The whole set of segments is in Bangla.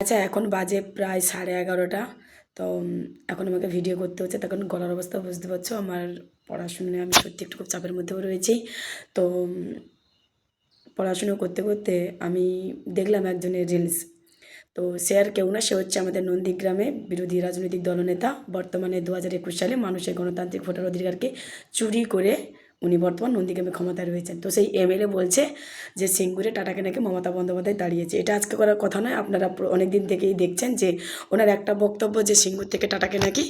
আচ্ছা, এখন বাজে প্রায় 11:30। তো এখন আমাকে ভিডিও করতে হচ্ছে, তখন গলার অবস্থা বুঝতে পারছো। আমার পড়াশুনায় আমি সত্যি একটু খুব চাপের মধ্যেও রয়েছি। তো পড়াশুনো করতে করতে আমি দেখলাম একজনের রিলস। তো সে আর কেউ না, সে হচ্ছে আমাদের নন্দীগ্রামে বিরোধী রাজনৈতিক দলনেতা। বর্তমানে 2021 সালে মানুষের গণতান্ত্রিক ভোটার অধিকারকে চুরি করে উনি বর্তমান নন্দীগ্রামে ক্ষমতায় রয়েছেন। তো সেই এমএলএ বলছে যে সিঙ্গুরে টাটাকে নাকি মমতা বন্দ্যোপাধ্যায় তাড়িয়েছে। এটা আজকে করার কথা নয়, আপনারা অনেক দিন থেকেই দেখছেন যে ওনার একটা বক্তব্য যে সিঙ্গুর থেকে টাটাকে নাকি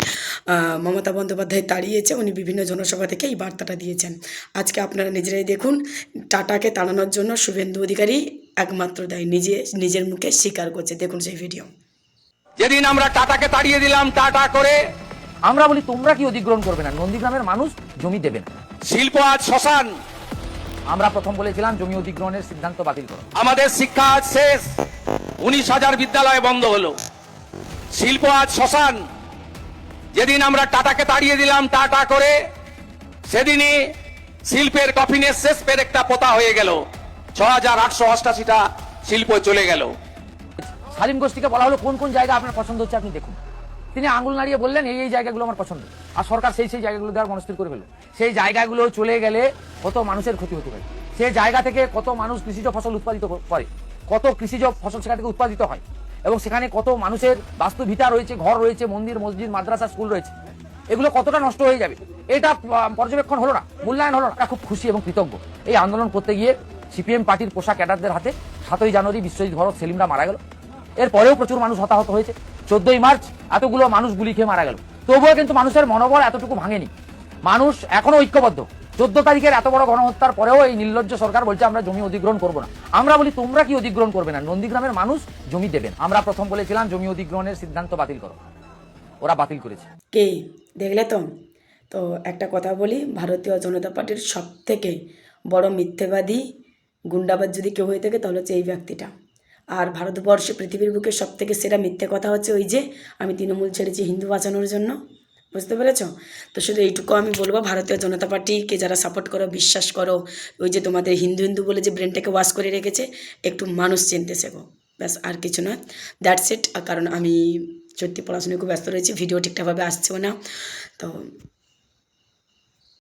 মমতা বন্দ্যোপাধ্যায় তাড়িয়েছে। উনি বিভিন্ন জনসভা থেকে এই বার্তাটা দিয়েছেন। আজকে আপনারা নিজেরাই দেখুন, টাটাকে তাড়ানোর জন্য শুভেন্দু অধিকারী একমাত্র দায়ী, নিজের মুখে স্বীকার করছে। দেখুন সেই ভিডিও। যেদিন আমরা টাটাকে তাড়িয়ে দিলাম, টাটা করে আমরা বলি তোমরা কি অধিগ্রহণ করবে না, নন্দীগ্রামের মানুষ জমি দেবে না। শিল্প আজ শ্মশান। আমরা প্রথম বলেছিলাম জমি অধিগ্রহণের সিদ্ধান্ত বাতিল করো। আমাদের শিক্ষা আজ শেষ, 19,000 বিদ্যালয় বন্ধ হলো। শিল্প আজ শ্মশান। যেদিন আমরা টাটাকে তাড়িয়ে দিলাম, টাটা করে সেদিনই শিল্পের কফিনের শেষ পেরেকটা পোতা হয়ে গেল। 6,888টা শিল্প চলে গেল। সালিম গোষ্ঠীকে বলা হলো কোন কোন জায়গা আপনার পছন্দ হচ্ছে আপনি দেখুন। তিনি আঙুল নাড়িয়ে বললেন এই এই জায়গাগুলো আমার পছন্দ, আর সরকার সেই সেই জায়গাগুলো দেওয়ার মনস্থির করে ফেলল। সেই জায়গাগুলো চলে গেলে কত মানুষের ক্ষতি হতে পারে। সেই জায়গা থেকে কত মানুষ কৃষিজ ফসল উৎপাদিত করে, কত কৃষিজ ফসল সেখান থেকে উৎপাদিত হয়, এবং সেখানে কত মানুষের বাস্তুভিটা রয়েছে, ঘর রয়েছে, মন্দির মসজিদ মাদ্রাসা স্কুল রয়েছে, এগুলো কতটা নষ্ট হয়ে যাবে। এটা পর্যবেক্ষণ হলো না, মূল্যায়ন হলো না। খুব খুশি এবং কৃতজ্ঞ। এই আন্দোলন করতে গিয়ে সিপিএম পার্টির পোশাক ক্যাডারদের হাতে 7ই জানুয়ারি বিশ্বজিৎ ভরত সেলিমরা মারা গেল। এরপরেও প্রচুর মানুষ হতাহত হয়েছে। 14ই মার্চ এতগুলো মানুষ গুলি খেয়ে মারা গেল, তবুও কিন্তু মানুষের মনোবল এতটুকু ভাঙেনি। মানুষ এখনো ঐক্যবদ্ধ। 14 তারিখের এত বড় গণহত্যার পরেও এই নির্লজ্জ সরকার বলছে আমরা জমি অধিগ্রহণ করবো না। আমরা বলি তোমরা কি অধিগ্রহণ করবে না, নন্দীগ্রামের মানুষ জমি দেবেন। আমরা প্রথম বলেছিলাম জমি অধিগ্রহণের সিদ্ধান্ত বাতিল করো, ওরা বাতিল করেছে। কে দেখলে তো? তো একটা কথা বলি, ভারতীয় জনতা পার্টির সব থেকে বড় মিথ্যেবাদী গুন্ডাবাজ যদি কেউ হয়ে থাকে তাহলে হচ্ছে এই ব্যক্তিটা। আর ভারতবর্ষে পৃথিবীর বুকে সব থেকে সেরা মিথ্যে কথা হচ্ছে ওই যে আমি তৃণমূল ছেড়েছি হিন্দু বাঁচানোর জন্য। বুঝতে পেরেছ? তো শুধু এইটুকু আমি বলবো, ভারতীয় জনতা পার্টিকে যারা সাপোর্ট করো, বিশ্বাস করো, ওই যে তোমাদের হিন্দু হিন্দু বলে যে ব্রেনটাকে ওয়াশ করে রেখেছে, একটু মানুষ চিনতে শেখো। ব্যাস, আর কিছু নয়। That's it. কারণ আমি সত্যি পড়াশোনায় খুব ব্যস্ত রয়েছি, ভিডিও ঠিকঠাকভাবে আসছেও না। তো